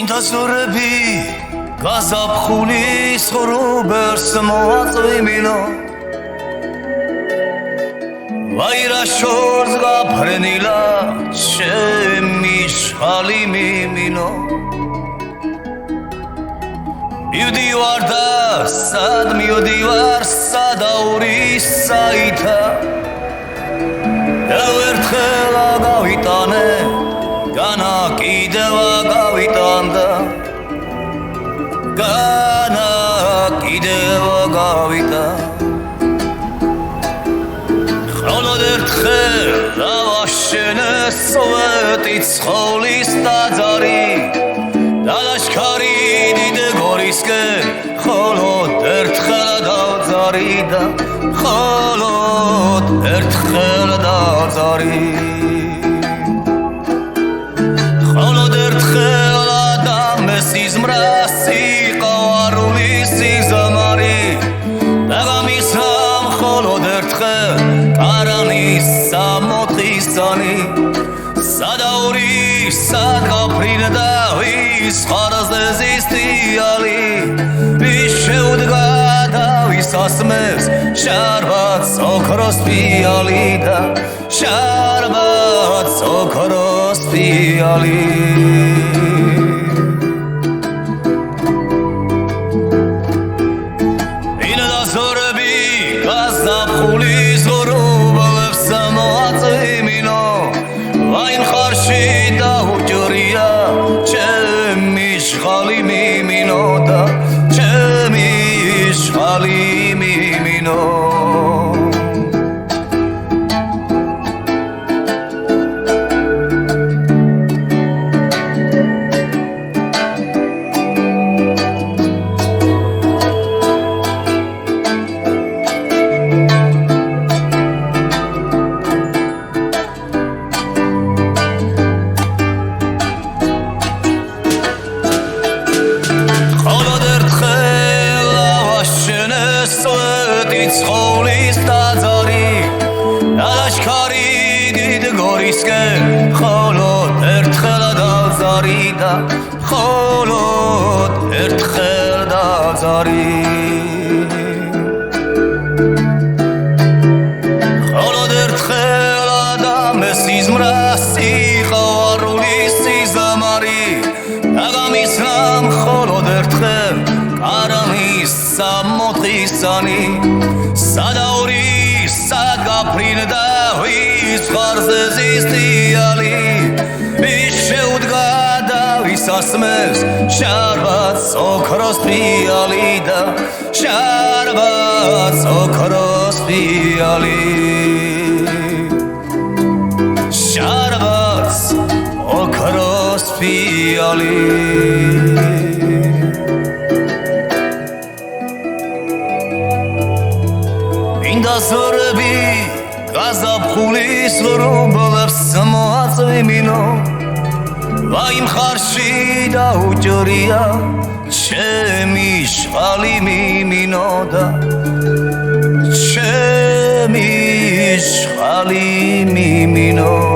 ინდაზორები გაზაფხულის ღრუბელს მოაწვიმინო ვაირა შორს გაფრენილა ჩემი შხალი მიმინო მივდივარ და სად მივდივარ სადაურის საითა ერთხელ გავიტანე განა კიდევ გავიტანდა განა კიდევ გავიტანდა ხოლოდ ერთხელ დავაშენე სვეტი ცხოვლის ტაძარი და ლაშქარი დიდ გორისკენ ხოლოდ ერთხელ დავძარი და ხოლოდ ერთხელ დავძარი ხოლოდ ერთხელ ადამიანს იზმრას სიყვარული სიზმარი და გამისამ ხოლოდ ერთხელ არანის სამოთხისანი სადაური სად გაფრინდა ვის ხარზე ზისტიალი ვის შეუდგა დავის ასმევს შარბაც ოქროს ფიალი და შარბაც ოქროს ფიალი ინდაზორები გაზაფხულის ღრუბელს მოაწვიმინო ვაინ ხარში დაუჯრია ჩემი შხალი მიმინო და ჩემი შხალი მიმინო ცხოვლის ტაძარი და ლაშქარი დიდ გორისკენ ხოლოდ ერთხელ დავძარი და ხოლოდ ერთხელ დავძარი ხოლოდ ერთხელ ადამიანს იზმრას სიყვარული სიზმარი და გამისამ ხოლოდ ერთხელ არანის სამოთხისანი სადაური სად გაფრინდა ვის ხარზე ზისტიალი ვის შეუდგა დავის ასმევს შარბაც ოქროს ფიალი და შარბაც ოქროს ფიალი შარბაც ოქროს ფიალი ინდაზორები გაზაფხულის ღრუბელს მოაწვიმინო ვაიმ ხარში დაუჯრია ჩემი შხალი მიმინო და ჩემი შხალი მიმინო